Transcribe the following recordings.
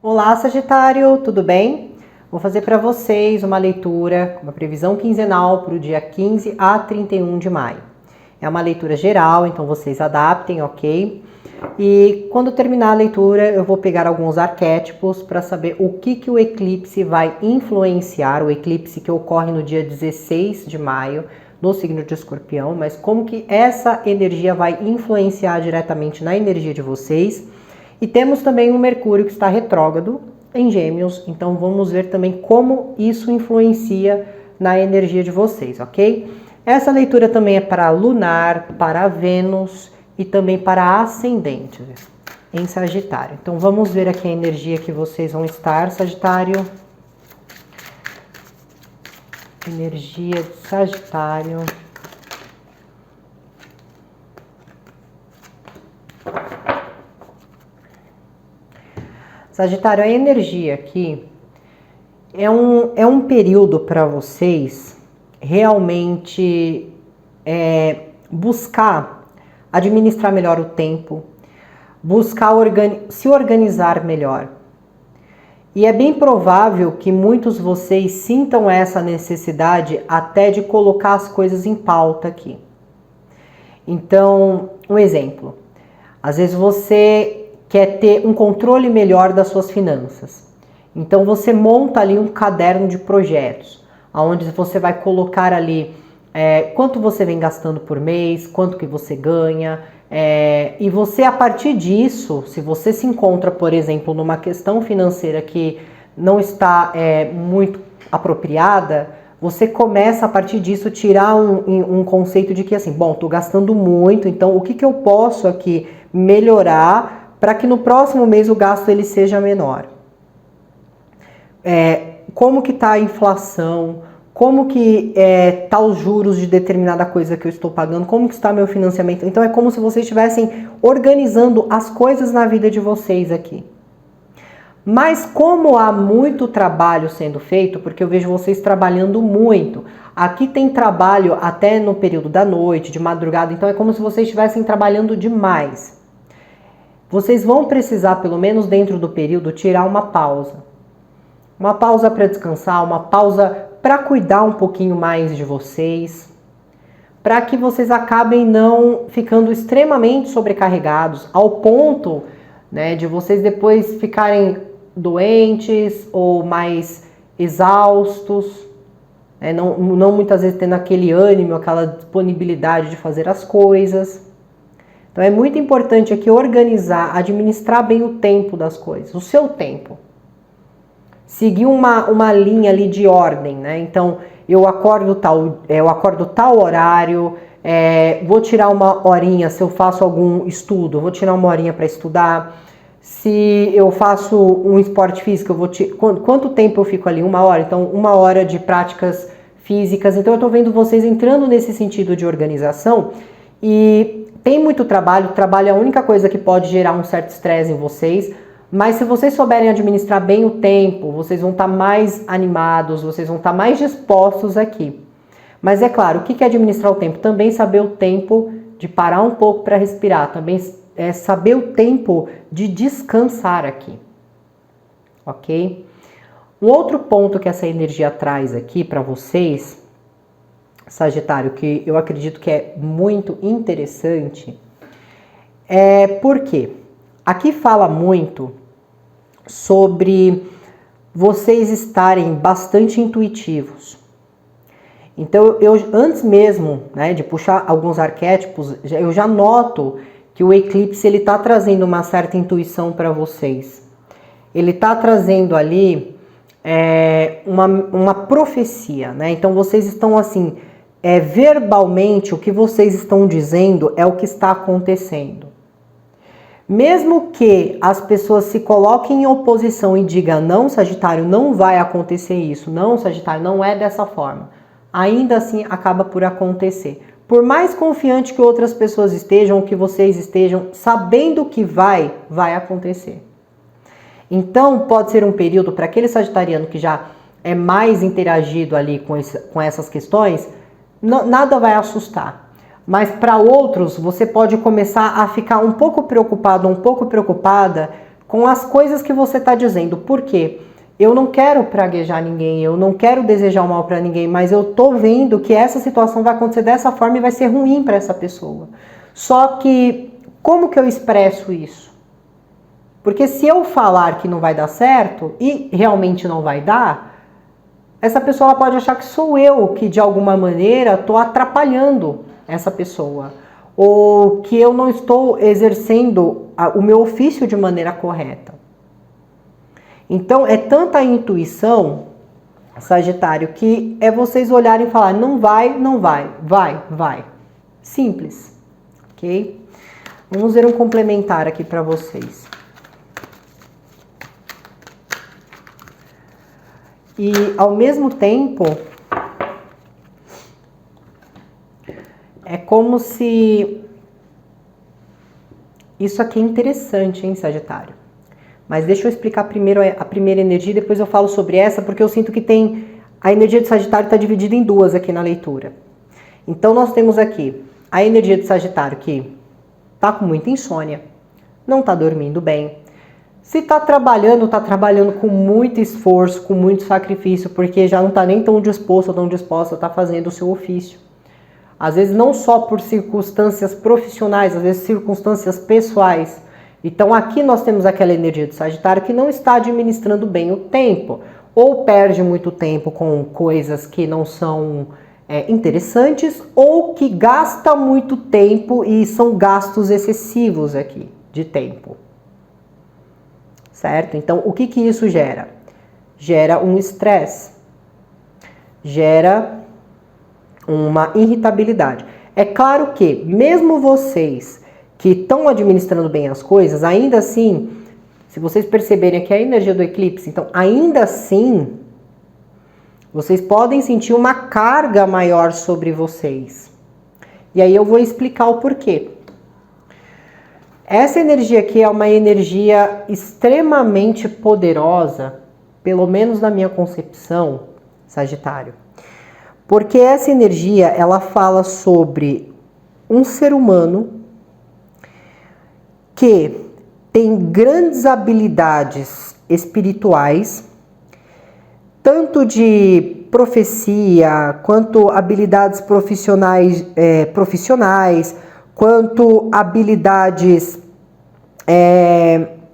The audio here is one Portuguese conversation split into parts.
Olá, Sagitário, tudo bem? Vou fazer para vocês uma leitura, uma previsão quinzenal para o dia 15 a 31 de maio. É uma leitura geral, então vocês adaptem, ok? E quando terminar a leitura, eu vou pegar alguns arquétipos para saber o que o eclipse vai influenciar, o eclipse que ocorre no dia 16 de maio, no signo de Escorpião, mas como que essa energia vai influenciar diretamente na energia de vocês. E temos também o Mercúrio que está retrógrado em Gêmeos, então vamos ver também como isso influencia na energia de vocês, ok? Essa leitura também é para lunar, para Vênus e também para ascendente em Sagitário. Então vamos ver aqui a energia que vocês vão estar, Sagitário. Energia de Sagitário. Sagitário, a energia aqui é um período para vocês realmente buscar administrar melhor o tempo, buscar se organizar melhor. E é bem provável que muitos de vocês sintam essa necessidade até de colocar as coisas em pauta aqui. Então, um exemplo. Às vezes você quer ter um controle melhor das suas finanças. Então você monta ali um caderno de projetos, onde você vai colocar ali quanto você vem gastando por mês, quanto que você ganha, e você a partir disso, se você se encontra, por exemplo, numa questão financeira que não está muito apropriada, você começa a partir disso tirar um conceito de que assim, bom, estou gastando muito, então o que eu posso aqui melhorar para que no próximo mês o gasto ele seja menor. Como que está a inflação, como que tá os juros de determinada coisa que eu estou pagando, como que está meu financiamento. Então é como se vocês estivessem organizando as coisas na vida de vocês aqui. Mas como há muito trabalho sendo feito, porque eu vejo vocês trabalhando muito, aqui tem trabalho até no período da noite, de madrugada, então é como se vocês estivessem trabalhando demais. Vocês vão precisar, pelo menos dentro do período, tirar uma pausa. Uma pausa para descansar, uma pausa para cuidar um pouquinho mais de vocês, para que vocês acabem não ficando extremamente sobrecarregados, ao ponto, né, de vocês depois ficarem doentes ou mais exaustos, né, não muitas vezes tendo aquele ânimo, aquela disponibilidade de fazer as coisas. Então é muito importante aqui organizar, administrar bem o tempo das coisas, o seu tempo. Seguir uma linha ali de ordem, né? Então eu acordo tal horário, vou tirar uma horinha se eu faço algum estudo, vou tirar uma horinha para estudar. Se eu faço um esporte físico, quanto tempo eu fico ali? 1 hora? Então 1 hora de práticas físicas. Então eu tô vendo vocês entrando nesse sentido de organização e tem muito trabalho, trabalho é a única coisa que pode gerar um certo estresse em vocês, mas se vocês souberem administrar bem o tempo, vocês vão estar mais animados, vocês vão estar mais dispostos aqui. Mas é claro, o que é administrar o tempo? Também saber o tempo de parar um pouco para respirar, também é saber o tempo de descansar aqui, ok? Um outro ponto que essa energia traz aqui para vocês, Sagitário, que eu acredito que é muito interessante, porque aqui fala muito sobre vocês estarem bastante intuitivos. Então, antes mesmo, né, de puxar alguns arquétipos, eu já noto que o eclipse ele está trazendo uma certa intuição para vocês. Ele está trazendo ali uma profecia, né? Então, vocês estão assim... verbalmente o que vocês estão dizendo é o que está acontecendo. Mesmo que as pessoas se coloquem em oposição e digam não, Sagitário, não vai acontecer isso, não, Sagitário, não é dessa forma, ainda assim acaba por acontecer. Por mais confiante que outras pessoas estejam, que vocês estejam, sabendo que vai acontecer. Então pode ser um período para aquele sagitariano que já é mais interagido ali com essas questões, nada vai assustar. Mas para outros, você pode começar a ficar um pouco preocupado, um pouco preocupada com as coisas que você está dizendo. Por quê? Eu não quero praguejar ninguém, eu não quero desejar o mal para ninguém, mas eu tô vendo que essa situação vai acontecer dessa forma e vai ser ruim para essa pessoa. Só que, como que eu expresso isso? Porque se eu falar que não vai dar certo, e realmente não vai dar, essa pessoa pode achar que sou eu que de alguma maneira estou atrapalhando essa pessoa. Ou que eu não estou exercendo o meu ofício de maneira correta. Então, é tanta intuição, Sagitário, que é vocês olharem e falar, não vai, não vai, vai, vai. Simples, ok? Vamos ver um complementar aqui para vocês. E, ao mesmo tempo, é como se... Isso aqui é interessante, hein, Sagitário? Mas deixa eu explicar primeiro a primeira energia, depois eu falo sobre essa, porque eu sinto que tem... A energia de Sagitário está dividida em duas aqui na leitura. Então, nós temos aqui a energia de Sagitário que está com muita insônia, não está dormindo bem. Se está trabalhando com muito esforço, com muito sacrifício, porque já não está nem tão disposto ou tão disposta a estar fazendo o seu ofício. Às vezes, não só por circunstâncias profissionais, às vezes circunstâncias pessoais. Então aqui nós temos aquela energia do Sagitário que não está administrando bem o tempo, ou perde muito tempo com coisas que não são interessantes, ou que gasta muito tempo e são gastos excessivos aqui de tempo. Certo? Então o que isso gera? Gera um estresse, gera uma irritabilidade. É claro que mesmo vocês que estão administrando bem as coisas, ainda assim, se vocês perceberem aqui a energia do eclipse, então ainda assim, vocês podem sentir uma carga maior sobre vocês. E aí eu vou explicar o porquê. Essa energia aqui é uma energia extremamente poderosa, pelo menos na minha concepção, Sagitário. Porque essa energia, ela fala sobre um ser humano que tem grandes habilidades espirituais, tanto de profecia, quanto habilidades profissionais, quanto habilidades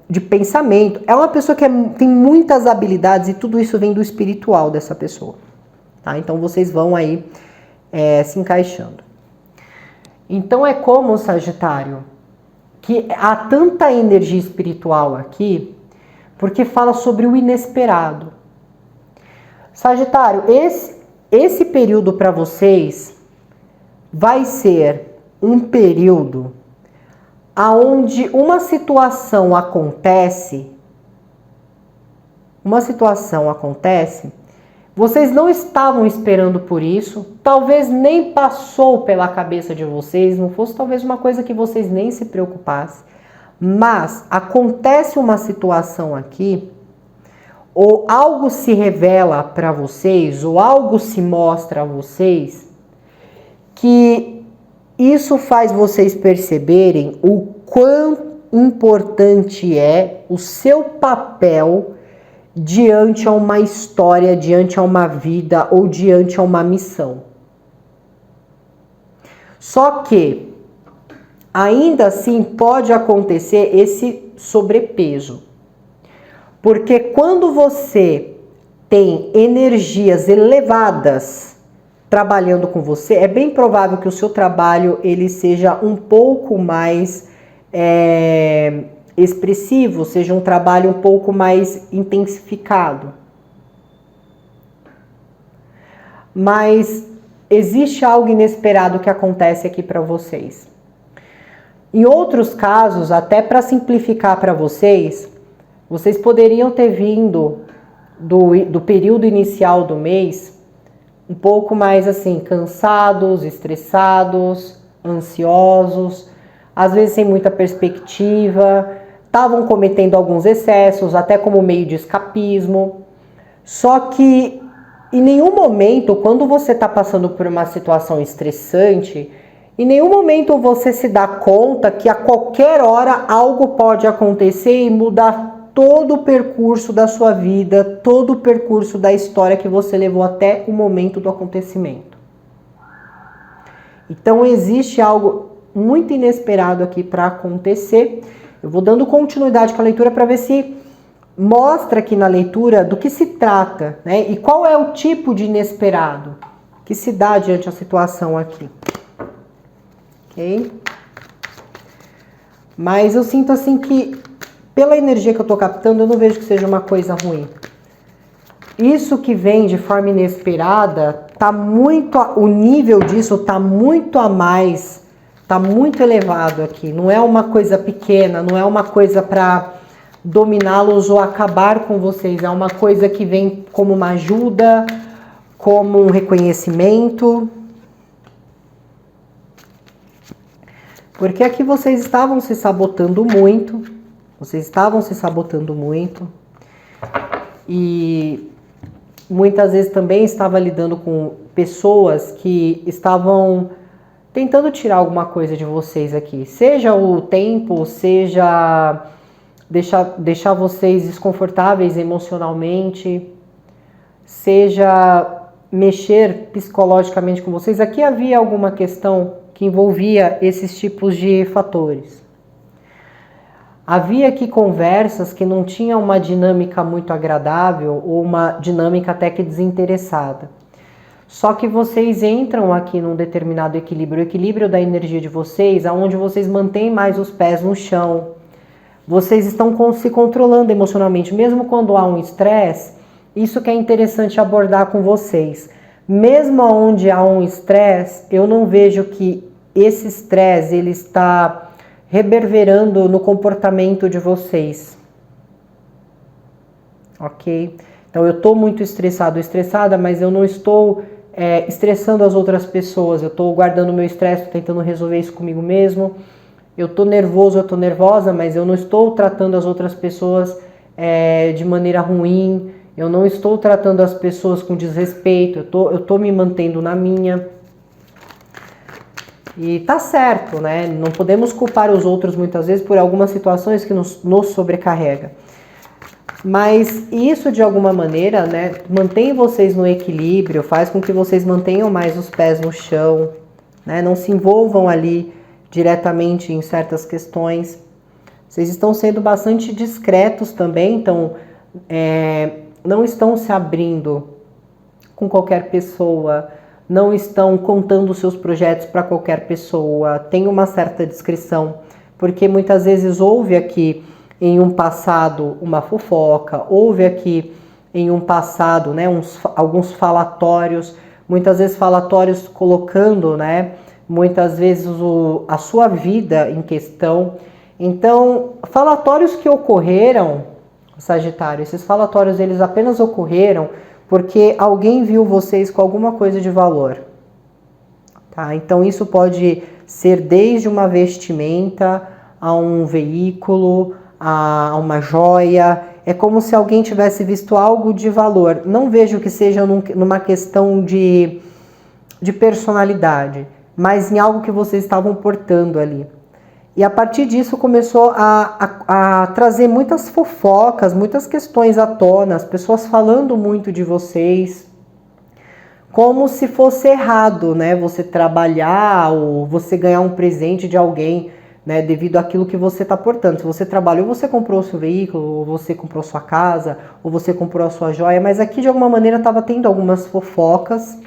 de pensamento. É uma pessoa que tem muitas habilidades e tudo isso vem do espiritual dessa pessoa. Tá? Então vocês vão aí se encaixando. Então é como, Sagitário, que há tanta energia espiritual aqui, porque fala sobre o inesperado. Sagitário, esse período para vocês vai ser um período aonde uma situação acontece, vocês não estavam esperando por isso, talvez nem passou pela cabeça de vocês, não fosse talvez uma coisa que vocês nem se preocupassem, mas acontece uma situação aqui, ou algo se revela para vocês, ou algo se mostra a vocês, que isso faz vocês perceberem o quão importante é o seu papel diante a uma história, diante a uma vida ou diante a uma missão. Só que, ainda assim, pode acontecer esse sobrepeso. Porque quando você tem energias elevadas trabalhando com você, é bem provável que o seu trabalho ele seja um pouco mais expressivo, seja um trabalho um pouco mais intensificado. Mas existe algo inesperado que acontece aqui para vocês. Em outros casos, até para simplificar para vocês, vocês poderiam ter vindo do período inicial do mês um pouco mais assim, cansados, estressados, ansiosos, às vezes sem muita perspectiva, estavam cometendo alguns excessos, até como meio de escapismo. Só que em nenhum momento, quando você está passando por uma situação estressante, Em nenhum momento você se dá conta que a qualquer hora algo pode acontecer e mudar todo o percurso da sua vida, todo o percurso da história que você levou até o momento do acontecimento. Então existe algo muito inesperado aqui para acontecer. Eu vou dando continuidade com a leitura para ver se mostra aqui na leitura do que se trata, né? E qual é o tipo de inesperado que se dá diante da situação aqui. Ok? Mas eu sinto assim que, pela energia que eu estou captando, eu não vejo que seja uma coisa ruim. Isso que vem de forma inesperada, tá muito, o nível disso tá muito a mais, tá muito elevado aqui. Não é uma coisa pequena, não é uma coisa para dominá-los ou acabar com vocês. É uma coisa que vem como uma ajuda, como um reconhecimento. Porque aqui vocês estavam se sabotando muito. Vocês estavam se sabotando muito. E muitas vezes também estava lidando com pessoas que estavam tentando tirar alguma coisa de vocês aqui. Seja o tempo, seja deixar vocês desconfortáveis emocionalmente, seja mexer psicologicamente com vocês. Aqui havia alguma questão que envolvia esses tipos de fatores. Havia aqui conversas que não tinham uma dinâmica muito agradável ou uma dinâmica até que desinteressada. Só que vocês entram aqui num determinado equilíbrio, o equilíbrio da energia de vocês, aonde vocês mantêm mais os pés no chão. Vocês estão se controlando emocionalmente, mesmo quando há um estresse. Isso que é interessante abordar com vocês. Mesmo onde há um estresse, eu não vejo que esse estresse ele está reverberando no comportamento de vocês. Ok? Então eu estou muito estressado, estressada, mas eu não estou estressando as outras pessoas. Eu estou guardando meu estresse, tentando resolver isso comigo mesmo. Eu estou nervoso, eu estou nervosa, mas eu não estou tratando as outras pessoas de maneira ruim. Eu não estou tratando as pessoas com desrespeito. Eu estou me mantendo na minha. E tá certo, né? Não podemos culpar os outros muitas vezes por algumas situações que nos sobrecarrega. Mas isso de alguma maneira, né, mantém vocês no equilíbrio, faz com que vocês mantenham mais os pés no chão, né? Não se envolvam ali diretamente em certas questões. Vocês estão sendo bastante discretos também, então não estão se abrindo com qualquer pessoa, não estão contando os seus projetos para qualquer pessoa, tem uma certa discrição, porque muitas vezes houve aqui em um passado uma fofoca, houve aqui em um passado, né, alguns falatórios, muitas vezes falatórios colocando, né, muitas vezes a sua vida em questão. Então, falatórios que ocorreram, Sagitário, esses falatórios eles apenas ocorreram porque alguém viu vocês com alguma coisa de valor. Tá? Então isso pode ser desde uma vestimenta, a um veículo, a uma joia. É como se alguém tivesse visto algo de valor. Não vejo que seja numa questão de personalidade, mas em algo que vocês estavam portando ali. E a partir disso começou a trazer muitas fofocas, muitas questões à tona, as pessoas falando muito de vocês, como se fosse errado, né? Você trabalhar ou você ganhar um presente de alguém, né? Devido àquilo que você está portando. Se você trabalhou, você comprou o seu veículo, ou você comprou sua casa, ou você comprou a sua joia, mas aqui de alguma maneira estava tendo algumas fofocas,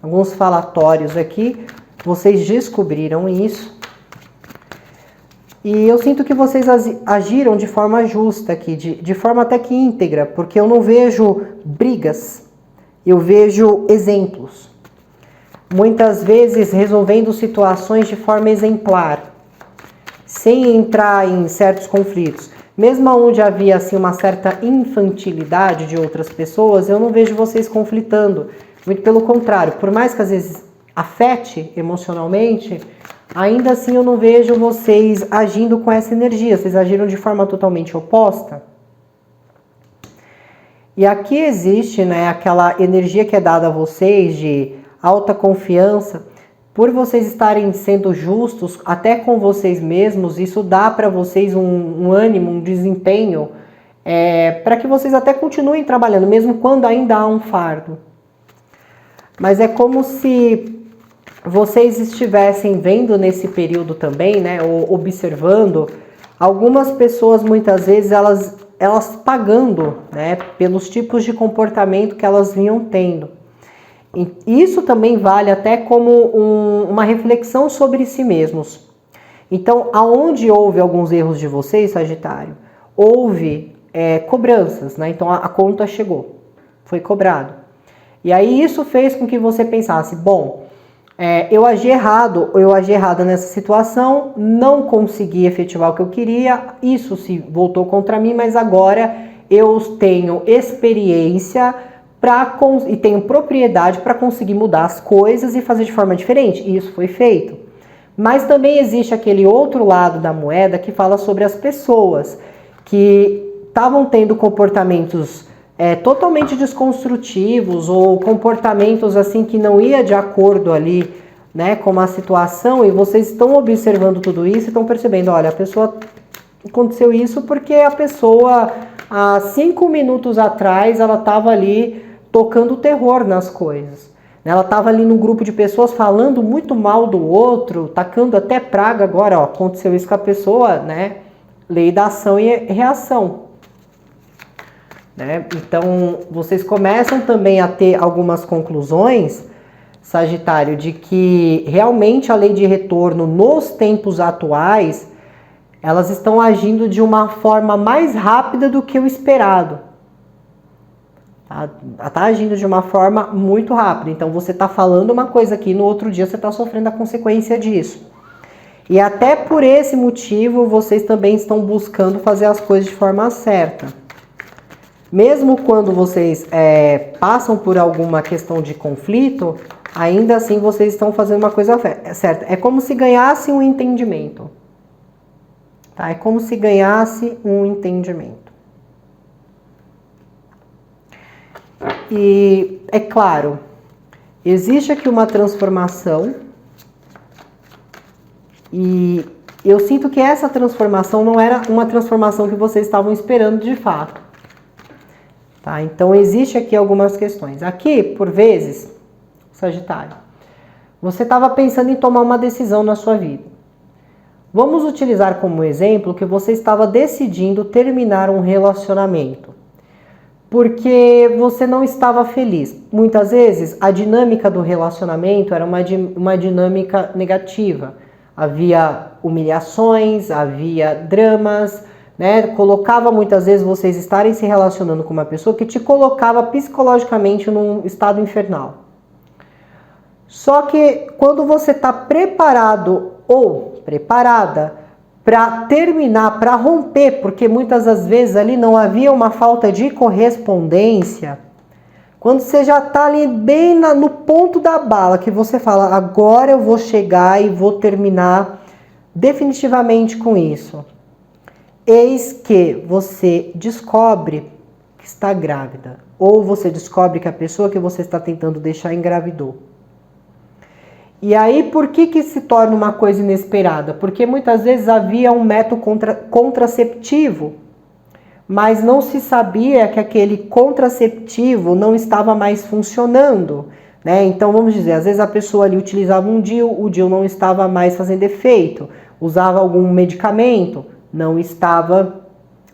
alguns falatórios aqui, vocês descobriram isso. E eu sinto que vocês agiram de forma justa aqui, de forma até que íntegra, porque eu não vejo brigas, eu vejo exemplos. Muitas vezes resolvendo situações de forma exemplar, sem entrar em certos conflitos. Mesmo onde havia assim, uma certa infantilidade de outras pessoas, eu não vejo vocês conflitando. Muito pelo contrário, por mais que às vezes afete emocionalmente, ainda assim eu não vejo vocês agindo com essa energia, vocês agiram de forma totalmente oposta. E aqui existe, né, aquela energia que é dada a vocês de alta confiança, por vocês estarem sendo justos até com vocês mesmos, isso dá para vocês um ânimo, um desempenho, para que vocês até continuem trabalhando, mesmo quando ainda há um fardo. Mas é como se vocês estivessem vendo nesse período também, né, ou observando, algumas pessoas muitas vezes elas pagando, né, pelos tipos de comportamento que elas vinham tendo. E isso também vale até como uma reflexão sobre si mesmos. Então, aonde houve alguns erros de vocês, Sagitário, houve cobranças, né? Então a conta chegou, foi cobrado. E aí isso fez com que você pensasse, bom, eu agi errado, ou eu agi errada nessa situação, não consegui efetivar o que eu queria, isso se voltou contra mim, mas agora eu tenho experiência e tenho propriedade para conseguir mudar as coisas e fazer de forma diferente. E isso foi feito. Mas também existe aquele outro lado da moeda que fala sobre as pessoas que estavam tendo comportamentos totalmente desconstrutivos ou comportamentos assim que não ia de acordo ali, né, com a situação, e vocês estão observando tudo isso e estão percebendo, olha, a pessoa aconteceu isso porque a pessoa há 5 minutos atrás ela estava ali tocando terror nas coisas. Ela estava ali num grupo de pessoas falando muito mal do outro, tacando até praga. Agora, ó, aconteceu isso com a pessoa, né? Lei da ação e reação. Né? Então, vocês começam também a ter algumas conclusões, Sagitário, de que realmente a lei de retorno nos tempos atuais, elas estão agindo de uma forma mais rápida do que o esperado. Está agindo de uma forma muito rápida. Então você está falando uma coisa aqui, no outro dia você está sofrendo a consequência disso. E até por esse motivo vocês também estão buscando fazer as coisas de forma certa. Mesmo quando vocês passam por alguma questão de conflito, ainda assim vocês estão fazendo uma coisa certa. É como se ganhasse um entendimento. Tá? É como se ganhasse um entendimento. E é claro, existe aqui uma transformação e eu sinto que essa transformação não era uma transformação que vocês estavam esperando de fato. Tá? Então existe aqui algumas questões. Aqui, por vezes, Sagitário, você estava pensando em tomar uma decisão na sua vida. Vamos utilizar como exemplo que você estava decidindo terminar um relacionamento. Porque você não estava feliz. Muitas vezes a dinâmica do relacionamento era uma dinâmica negativa. Havia humilhações, havia dramas, né? Colocava muitas vezes vocês estarem se relacionando com uma pessoa que te colocava psicologicamente num estado infernal. Só que quando você está preparado ou preparada para terminar, para romper, porque muitas das vezes ali não havia uma falta de correspondência, quando você já está ali bem no ponto da bala, que você fala, agora eu vou chegar e vou terminar definitivamente com isso. Eis que você descobre que está grávida, ou você descobre que a pessoa que você está tentando deixar engravidou. E aí, por que se torna uma coisa inesperada? Porque muitas vezes havia um método contraceptivo, mas não se sabia que aquele contraceptivo não estava mais funcionando, né? Então, vamos dizer, às vezes a pessoa ali utilizava um DIU, o DIU não estava mais fazendo efeito, usava algum medicamento, não estava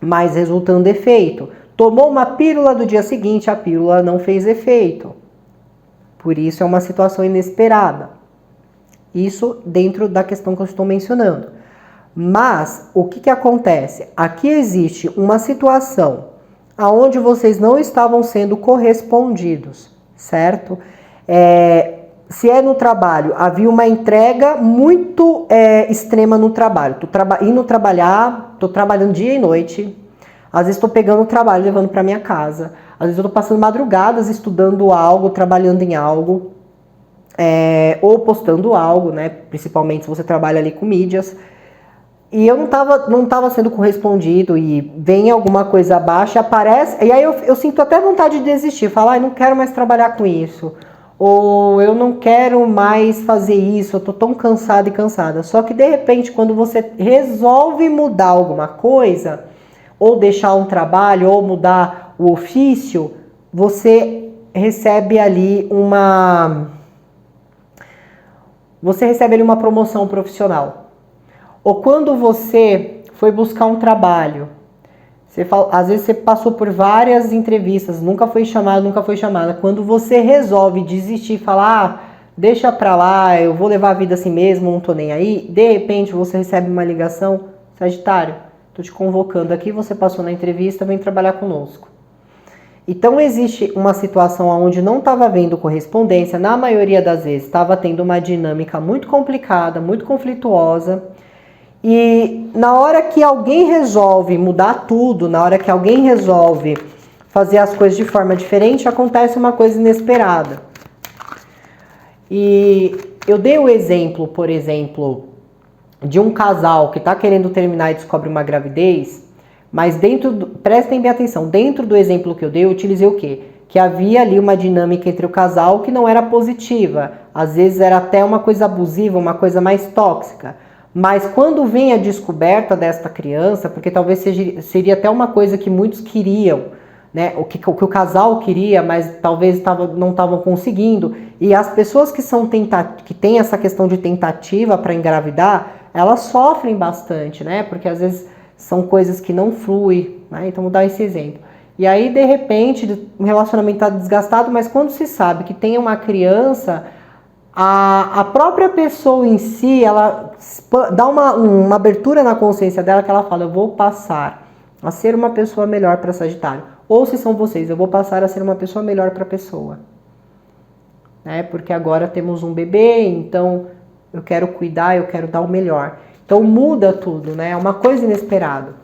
mais resultando efeito. Tomou uma pílula do dia seguinte, a pílula não fez efeito. Por isso é uma situação inesperada. Isso dentro da questão que eu estou mencionando. Mas, o que acontece? Aqui existe uma situação onde vocês não estavam sendo correspondidos, certo? Se é no trabalho, havia uma entrega muito extrema no trabalho. Indo trabalhar, estou trabalhando dia e noite. Às vezes estou pegando o trabalho, levando para minha casa. Às vezes eu estou passando madrugadas estudando algo, trabalhando em algo. Ou postando algo, né? Principalmente se você trabalha ali com mídias. E eu não tava sendo correspondido e vem alguma coisa abaixo e aparece. E aí eu sinto até vontade de desistir, falar, não quero mais trabalhar com isso. ou eu não quero mais fazer isso, eu tô tão cansado e cansada. Só que de repente, quando você resolve mudar alguma coisa, ou deixar um trabalho, ou mudar o ofício, você recebe ali uma promoção profissional. Ou quando você foi buscar um trabalho, às vezes você passou por várias entrevistas, nunca foi chamada. Quando você resolve desistir e falar, deixa pra lá, eu vou levar a vida assim mesmo, não tô nem aí, de repente você recebe uma ligação, Sagitário, tô te convocando aqui, você passou na entrevista, vem trabalhar conosco. Então existe uma situação onde não estava havendo correspondência, na maioria das vezes estava tendo uma dinâmica muito complicada, muito conflituosa, e na hora que alguém resolve mudar tudo, na hora que alguém resolve fazer as coisas de forma diferente, acontece uma coisa inesperada. E eu dei o exemplo, por exemplo, de um casal que está querendo terminar e descobre uma gravidez, mas prestem bem atenção, dentro do exemplo que eu dei, eu utilizei o quê? Que havia ali uma dinâmica entre o casal que não era positiva, às vezes era até uma coisa abusiva, uma coisa mais tóxica. Mas quando vem a descoberta desta criança, porque talvez seria até uma coisa que muitos queriam, né? O que o casal queria, mas talvez não estavam conseguindo. E as pessoas que têm essa questão de tentativa para engravidar, elas sofrem bastante, né? Porque às vezes são coisas que não fluem, né? Então vou dar esse exemplo. E aí, de repente, o relacionamento está desgastado, mas quando se sabe que tem uma criança, a própria pessoa em si, ela dá uma abertura na consciência dela que ela fala, eu vou passar a ser uma pessoa melhor para Sagitário. Ou se são vocês, eu vou passar a ser uma pessoa melhor para a pessoa. Né? Porque agora temos um bebê, então eu quero cuidar, eu quero dar o melhor. Então muda tudo, né? É uma coisa inesperada.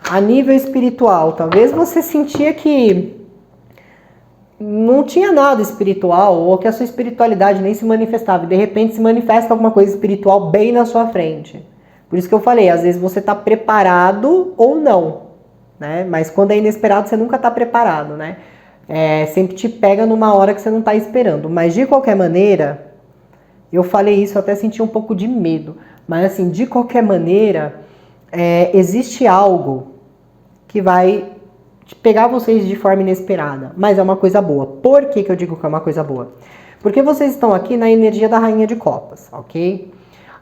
A nível espiritual, talvez você sentia que não tinha nada espiritual, ou que a sua espiritualidade nem se manifestava, e de repente se manifesta alguma coisa espiritual bem na sua frente. Por isso que eu falei, às vezes você está preparado ou não, né? Mas quando é inesperado, você nunca está preparado, né? Sempre te pega numa hora que você não está esperando. Mas de qualquer maneira, eu falei isso, eu até senti um pouco de medo, mas assim, de qualquer maneira, existe algo que vai pegar vocês de forma inesperada, mas é uma coisa boa. Por que eu digo que é uma coisa boa? Porque vocês estão aqui na energia da Rainha de Copas, ok?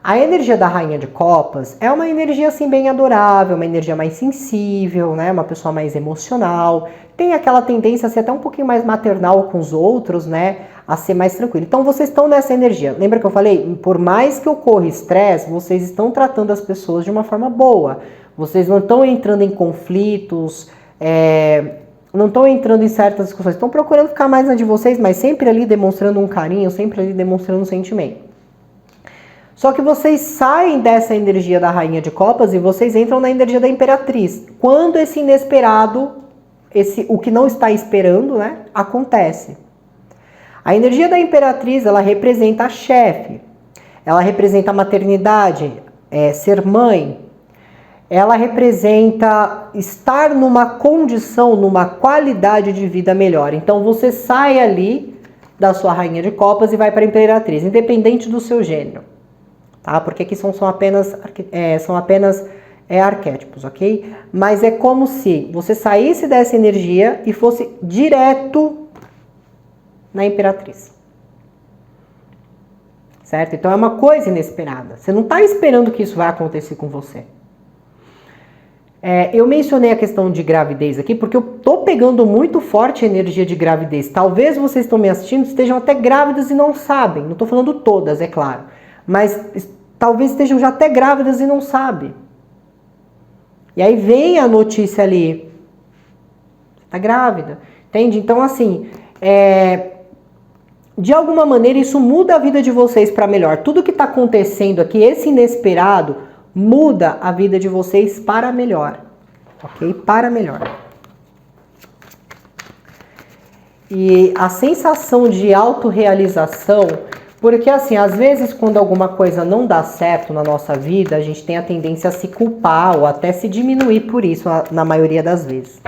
A energia da Rainha de Copas é uma energia assim bem adorável, uma energia mais sensível, né? Uma pessoa mais emocional, tem aquela tendência a ser até um pouquinho mais maternal com os outros, né? A ser mais tranquilo. Então vocês estão nessa energia. Lembra que eu falei? Por mais que ocorra estresse, vocês estão tratando as pessoas de uma forma boa. Vocês não estão entrando em conflitos, não estão entrando em certas discussões, estão procurando ficar mais na de vocês, mas sempre ali demonstrando um carinho, sempre ali demonstrando um sentimento. Só que vocês saem dessa energia da Rainha de Copas e vocês entram na energia da Imperatriz. Quando esse inesperado, o que não está esperando, né, acontece. A energia da Imperatriz, ela representa a chefe, ela representa a maternidade, ser mãe. Ela representa estar numa condição, numa qualidade de vida melhor. Então você sai ali da sua Rainha de Copas e vai para a Imperatriz, independente do seu gênero. Tá? Porque aqui são apenas arquétipos, ok? Mas é como se você saísse dessa energia e fosse direto na Imperatriz. Certo? Então é uma coisa inesperada. Você não está esperando que isso vai acontecer com você. Eu mencionei a questão de gravidez aqui porque eu tô pegando muito forte a energia de gravidez. Talvez vocês estão me assistindo, estejam até grávidas e não sabem. Não tô falando todas, é claro. Mas talvez estejam já até grávidas e não sabem. E aí vem a notícia ali. Você tá grávida. Entende? Então assim, de alguma maneira isso muda a vida de vocês para melhor. Tudo que tá acontecendo aqui, esse inesperado, muda a vida de vocês para melhor, ok? Para melhor. E a sensação de autorrealização, porque assim, às vezes quando alguma coisa não dá certo na nossa vida, a gente tem a tendência a se culpar ou até se diminuir por isso, na maioria das vezes.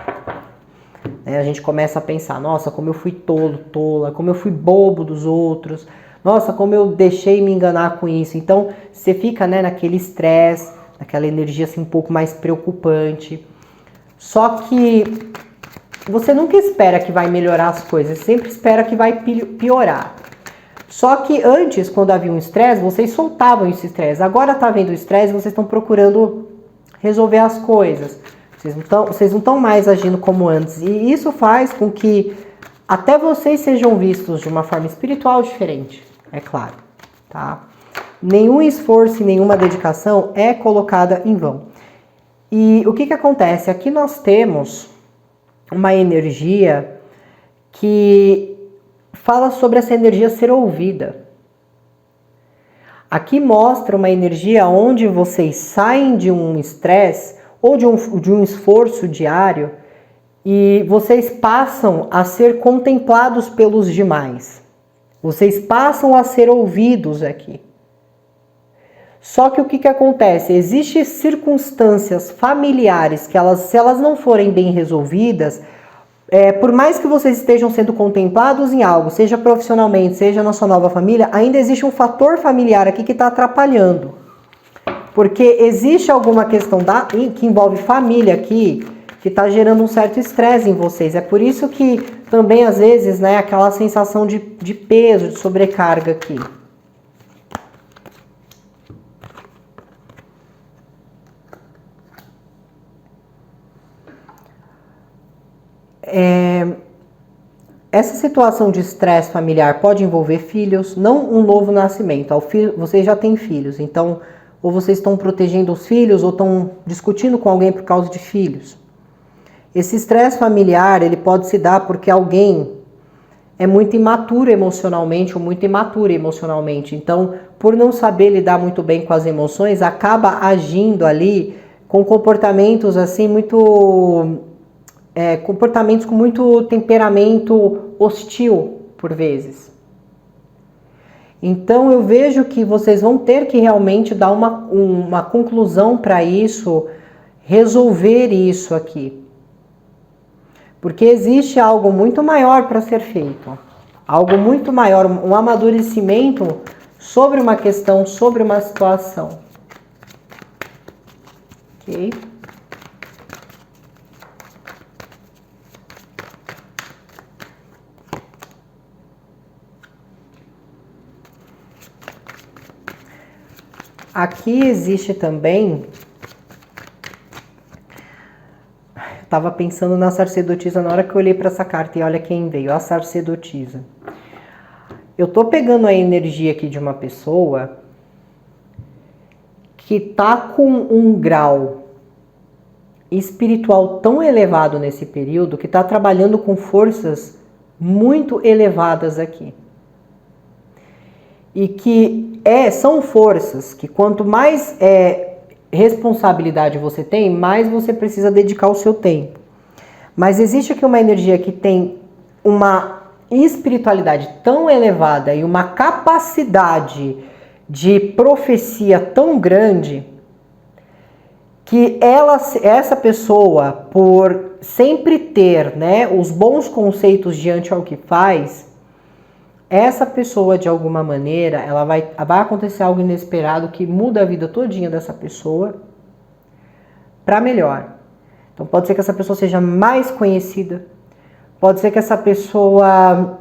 Né? A gente começa a pensar, nossa, como eu fui tolo, tola, como eu fui bobo dos outros, nossa, como eu deixei me enganar com isso. Então, você fica, né, naquele estresse, naquela energia assim, um pouco mais preocupante. Só que você nunca espera que vai melhorar as coisas, sempre espera que vai piorar. Só que antes, quando havia um estresse, vocês soltavam esse estresse. Agora tá havendo estresse, vocês estão procurando resolver as coisas. Vocês não estão mais agindo como antes. E isso faz com que até vocês sejam vistos de uma forma espiritual diferente, é claro. Tá? Nenhum esforço e nenhuma dedicação é colocada em vão. E o que acontece? Aqui nós temos uma energia que fala sobre essa energia ser ouvida. Aqui mostra uma energia onde vocês saem de um estresse ou de um esforço diário e vocês passam a ser contemplados pelos demais. Vocês passam a ser ouvidos aqui. Só que o que acontece? Existem circunstâncias familiares que se elas não forem bem resolvidas, por mais que vocês estejam sendo contemplados em algo, seja profissionalmente, seja na sua nova família, ainda existe um fator familiar aqui que está atrapalhando. Porque existe alguma questão que envolve família aqui, que está gerando um certo estresse em vocês. É por isso que também, às vezes, né, aquela sensação de peso, de sobrecarga aqui. Essa situação de estresse familiar pode envolver filhos, não um novo nascimento. Vocês já têm filhos, então ou vocês estão protegendo os filhos ou estão discutindo com alguém por causa de filhos. Esse estresse familiar, ele pode se dar porque alguém é muito imaturo emocionalmente ou muito imatura emocionalmente. Então, por não saber lidar muito bem com as emoções, acaba agindo ali com comportamentos assim comportamentos com muito temperamento hostil, por vezes. Então eu vejo que vocês vão ter que realmente dar uma conclusão para isso, resolver isso aqui. Porque existe algo muito maior para ser feito. Algo muito maior, um amadurecimento sobre uma questão, sobre uma situação. Ok? Aqui existe também, eu estava pensando na sacerdotisa na hora que eu olhei para essa carta e olha quem veio, a sacerdotisa. Eu tô pegando a energia aqui de uma pessoa que tá com um grau espiritual tão elevado nesse período, que tá trabalhando com forças muito elevadas aqui. E que são forças que quanto mais responsabilidade você tem, mais você precisa dedicar o seu tempo. Mas existe aqui uma energia que tem uma espiritualidade tão elevada e uma capacidade de profecia tão grande que essa pessoa, por sempre ter, né, os bons conceitos diante ao que faz, essa pessoa, de alguma maneira, vai acontecer algo inesperado que muda a vida todinha dessa pessoa para melhor. Então pode ser que essa pessoa seja mais conhecida, pode ser que essa pessoa,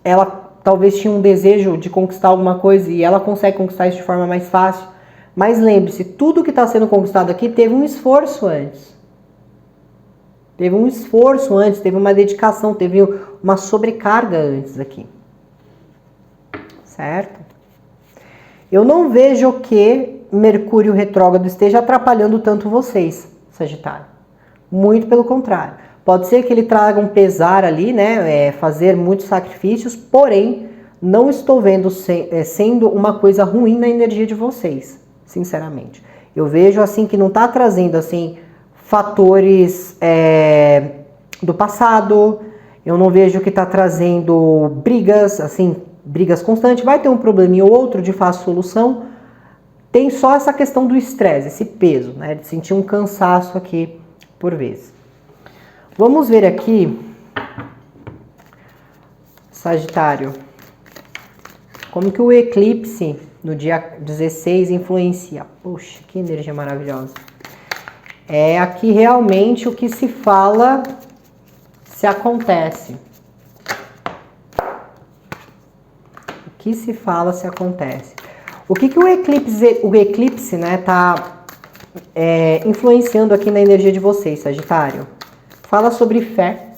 ela talvez tinha um desejo de conquistar alguma coisa e ela consegue conquistar isso de forma mais fácil. Mas lembre-se, tudo que está sendo conquistado aqui teve um esforço antes. Teve um esforço antes, teve uma dedicação, teve uma sobrecarga antes aqui. Certo? Eu não vejo que Mercúrio retrógrado esteja atrapalhando tanto vocês, Sagitário. Muito pelo contrário. Pode ser que ele traga um pesar ali, né? Fazer muitos sacrifícios, porém, não estou vendo sendo uma coisa ruim na energia de vocês, sinceramente. Eu vejo assim que não está trazendo assim fatores do passado. Eu não vejo que está trazendo brigas, assim, brigas constantes. Vai ter um probleminha ou outro de fácil solução. Tem só essa questão do estresse, esse peso, né? De sentir um cansaço aqui por vezes. Vamos ver aqui, Sagitário, como que o eclipse no dia 16 influencia. Poxa, que energia maravilhosa. É aqui realmente o que se fala se acontece. O que se fala se acontece. O que o eclipse, né, tá influenciando aqui na energia de vocês, Sagitário? Fala sobre fé.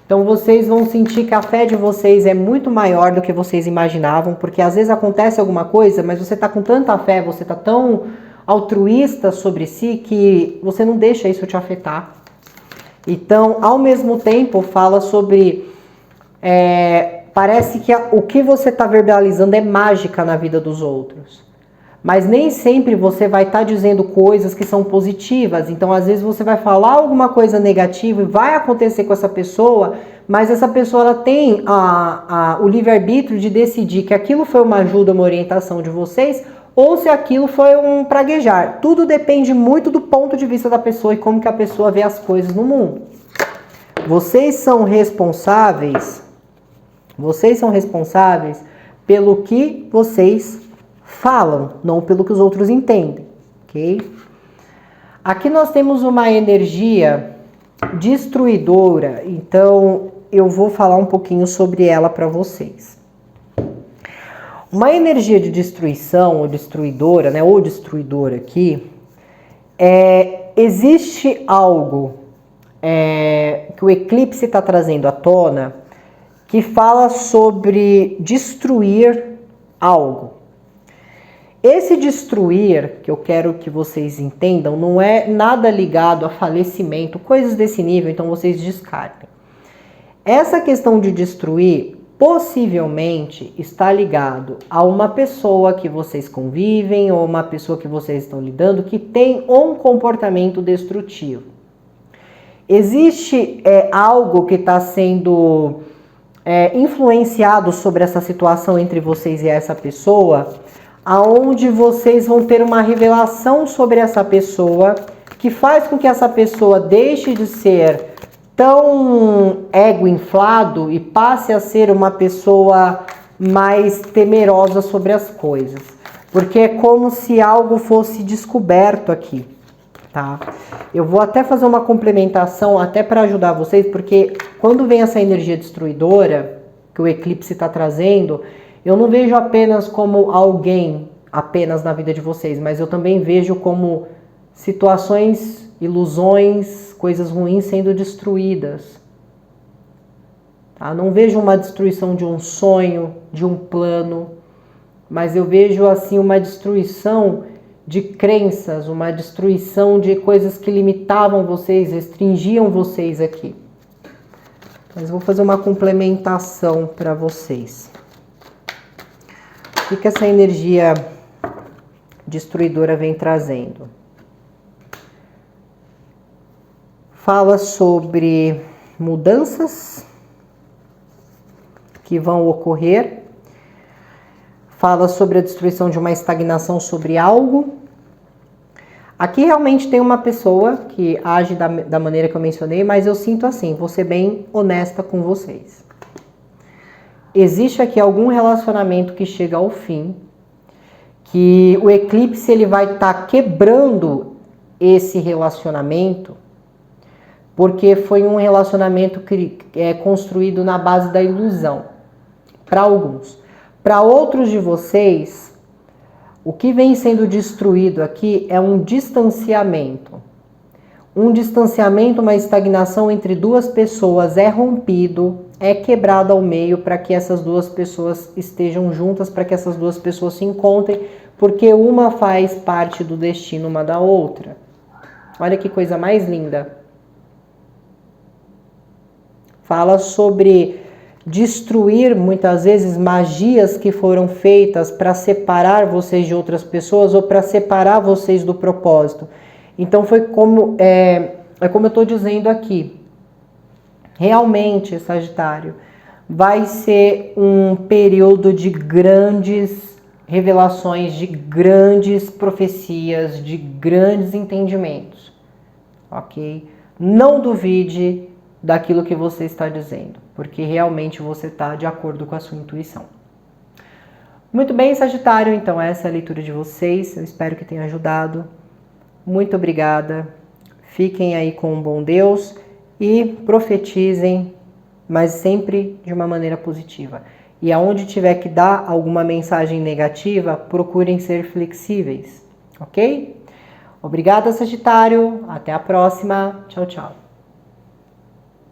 Então vocês vão sentir que a fé de vocês é muito maior do que vocês imaginavam, porque às vezes acontece alguma coisa, mas você tá com tanta fé, você tá tão altruísta sobre si que você não deixa isso te afetar. Então, ao mesmo tempo, fala sobre... parece que o que você está verbalizando é mágica na vida dos outros. Mas nem sempre você vai estar dizendo coisas que são positivas. Então, às vezes, você vai falar alguma coisa negativa e vai acontecer com essa pessoa, mas essa pessoa ela tem o livre-arbítrio de decidir que aquilo foi uma ajuda, uma orientação de vocês, ou se aquilo foi um praguejar. Tudo depende muito do ponto de vista da pessoa e como que a pessoa vê as coisas no mundo. Vocês são responsáveis pelo que vocês falam, não pelo que os outros entendem, ok? Aqui nós temos uma energia destruidora, então eu vou falar um pouquinho sobre ela para vocês. Uma energia de destruição, ou destruidora, né, ou destruidora aqui, existe algo que o eclipse está trazendo à tona, que fala sobre destruir algo. Esse destruir, que eu quero que vocês entendam, não é nada ligado a falecimento, coisas desse nível, então vocês descartem. Essa questão de destruir, possivelmente, está ligado a uma pessoa que vocês convivem, ou uma pessoa que vocês estão lidando, que tem um comportamento destrutivo. Existe algo que está sendo influenciado sobre essa situação entre vocês e essa pessoa, aonde vocês vão ter uma revelação sobre essa pessoa que faz com que essa pessoa deixe de ser tão ego inflado e passe a ser uma pessoa mais temerosa sobre as coisas. Porque é como se algo fosse descoberto aqui, tá? Eu vou até fazer uma complementação até para ajudar vocês, porque quando vem essa energia destruidora que o eclipse está trazendo, eu não vejo apenas como alguém apenas na vida de vocês, mas eu também vejo como situações, ilusões, coisas ruins sendo destruídas. Tá? Não vejo uma destruição de um sonho, de um plano, mas eu vejo assim uma destruição de crenças, uma destruição de coisas que limitavam vocês, restringiam vocês aqui. Mas vou fazer uma complementação para vocês. O que essa energia destruidora vem trazendo? Fala sobre mudanças que vão ocorrer. Fala sobre a destruição de uma estagnação sobre algo. Aqui realmente tem uma pessoa que age da maneira que eu mencionei, mas eu sinto assim, vou ser bem honesta com vocês. Existe aqui algum relacionamento que chega ao fim, que o eclipse ele vai estar quebrando esse relacionamento, porque foi um relacionamento que é construído na base da ilusão, para alguns. Para outros de vocês, o que vem sendo destruído aqui é um distanciamento. Um distanciamento, uma estagnação entre duas pessoas é rompido, é quebrado ao meio para que essas duas pessoas estejam juntas, para que essas duas pessoas se encontrem, porque uma faz parte do destino uma da outra. Olha que coisa mais linda. Fala sobre destruir muitas vezes magias que foram feitas para separar vocês de outras pessoas ou para separar vocês do propósito. Então foi como como eu estou dizendo aqui. Realmente, Sagitário, vai ser um período de grandes revelações, de grandes profecias, de grandes entendimentos, ok? Não duvide daquilo que você está dizendo, porque realmente você está de acordo com a sua intuição. Muito bem, Sagitário, então essa é a leitura de vocês, eu espero que tenha ajudado. Muito obrigada, fiquem aí com um bom Deus e profetizem, mas sempre de uma maneira positiva. E aonde tiver que dar alguma mensagem negativa, procurem ser flexíveis, ok? Obrigada, Sagitário, até a próxima, tchau, tchau.